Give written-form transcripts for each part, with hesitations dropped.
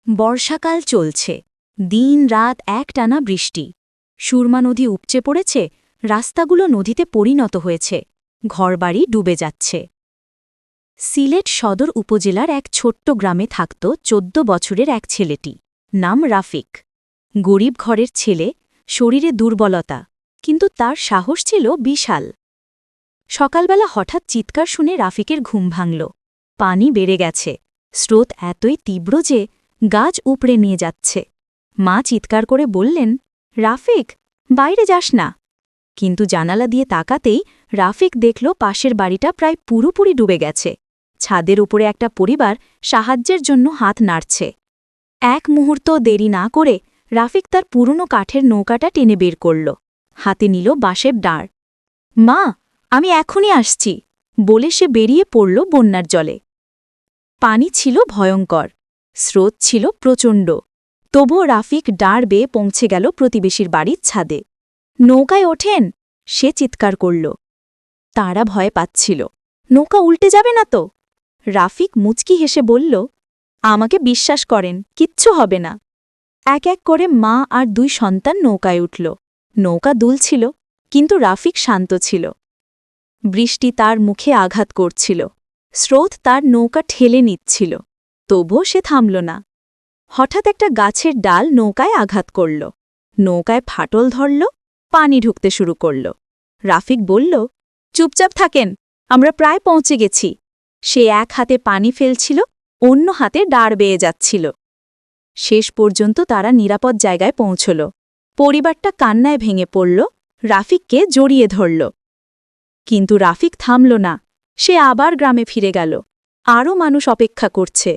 বর্ষাকাল চলছে, দিন রাত একটানা বৃষ্টি। সুরমা নদী উপচে পড়েছে, রাস্তাগুলো নদীতে পরিণত হয়েছে, ঘরবাড়ি ডুবে যাচ্ছে। সিলেট সদর উপজেলার এক ছোট্ট গ্রামে থাকত ১৪ বছরের এক ছেলেটি, নাম রাফিক। গরিব ঘরের ছেলে, শরীরে দুর্বলতা, কিন্তু তার সাহস ছিল বিশাল। সকালবেলা হঠাৎ চিৎকার শুনে রাফিকের ঘুম ভাঙল। পানি বেড়ে গেছে, স্রোত এতই তীব্র যে গাছ উপড়ে নিয়ে যাচ্ছে। মা চিৎকার করে বললেন, রাফিক, বাইরে যাস না। কিন্তু জানালা দিয়ে তাকাতেই রাফিক দেখল পাশের বাড়িটা প্রায় পুরোপুরি ডুবে গেছে। ছাদের উপরে একটা পরিবার সাহায্যের জন্য হাত নাড়ছে। এক মুহূর্ত দেরি না করে রাফিক তার পুরনো কাঠের নৌকাটা টেনে বের করল। হাতে নিল বাঁশের ডাঁড়। মা, আমি এখনই আসছি বলে সে বেরিয়ে পড়ল বন্যার জলে। পানি ছিল ভয়ঙ্কর, স্রোত ছিল প্রচণ্ড, তবুও রাফিক ডাঁড় বেয়ে পৌঁছে গেল প্রতিবেশীর বাড়ির ছাদে। নৌকায় ওঠেন, সে চিৎকার করল। তারা ভয় পাচ্ছিল, নৌকা উল্টে যাবে না তো? রাফিক মুচকি হেসে বলল, আমাকে বিশ্বাস করেন, কিচ্ছু হবে না। এক এক করে মা আর ২ সন্তান নৌকায় উঠল। নৌকা দুলছিল, কিন্তু রাফিক শান্ত ছিল। বৃষ্টি তার মুখে আঘাত করছিল, স্রোত তার নৌকা ঠেলে নিচ্ছিল, তবুও সে থামল না। হঠাৎ একটা গাছের ডাল নৌকায় আঘাত করল, নৌকায় ফাটল ধরল, পানি ঢুকতে শুরু করল। রাফিক বলল, চুপচাপ থাকেন, আমরা প্রায় পৌঁছে গেছি। সে এক হাতে পানি ফেলছিল, অন্য হাতে ডাঁড় বেয়ে যাচ্ছিল। শেষ পর্যন্ত তারা নিরাপদ জায়গায় পৌঁছল। পরিবারটা কান্নায় ভেঙে পড়ল, রাফিককে জড়িয়ে ধরল। কিন্তু রাফিক থামল না, সে আবার গ্রামে ফিরে গেল। আরও মানুষ অপেক্ষা করছে।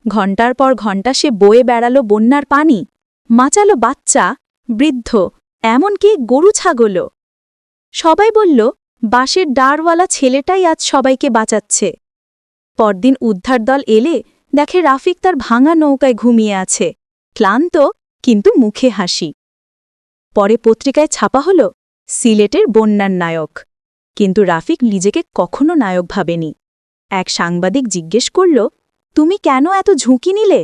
ঘণ্টার পর ঘণ্টা সে বয়ে বেড়াল বন্যার পানি, মাচালো বাচ্চা, বৃদ্ধ, এমনকি গরু ছাগলও। সবাই বলল, বাঁশের ডাঁড়ওয়ালা ছেলেটাই আজ সবাইকে বাঁচাচ্ছে। পরদিন উদ্ধার দল এলে দেখে রাফিক তার ভাঙা নৌকায় ঘুমিয়ে আছে, ক্লান্ত কিন্তু মুখে হাসি। পরে পত্রিকায় ছাপা হল, সিলেটের বন্যার নায়ক। কিন্তু রাফিক নিজেকে কখনো নায়ক ভাবেনি। এক সাংবাদিক জিজ্ঞেস করল, তুমি কেন এত ঝুঁকি নিলে?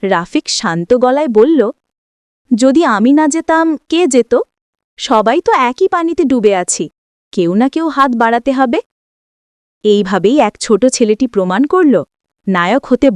রাফিক শান্ত গলায় বলল, যদি আমি না যেতাম কে যেত? সবাই তো একই পানিতে ডুবে আছি, কেউ না কেউ হাত বাড়াতে হবে। এইভাবেই এক ছোট ছেলেটি প্রমাণ করল, নায়ক হতে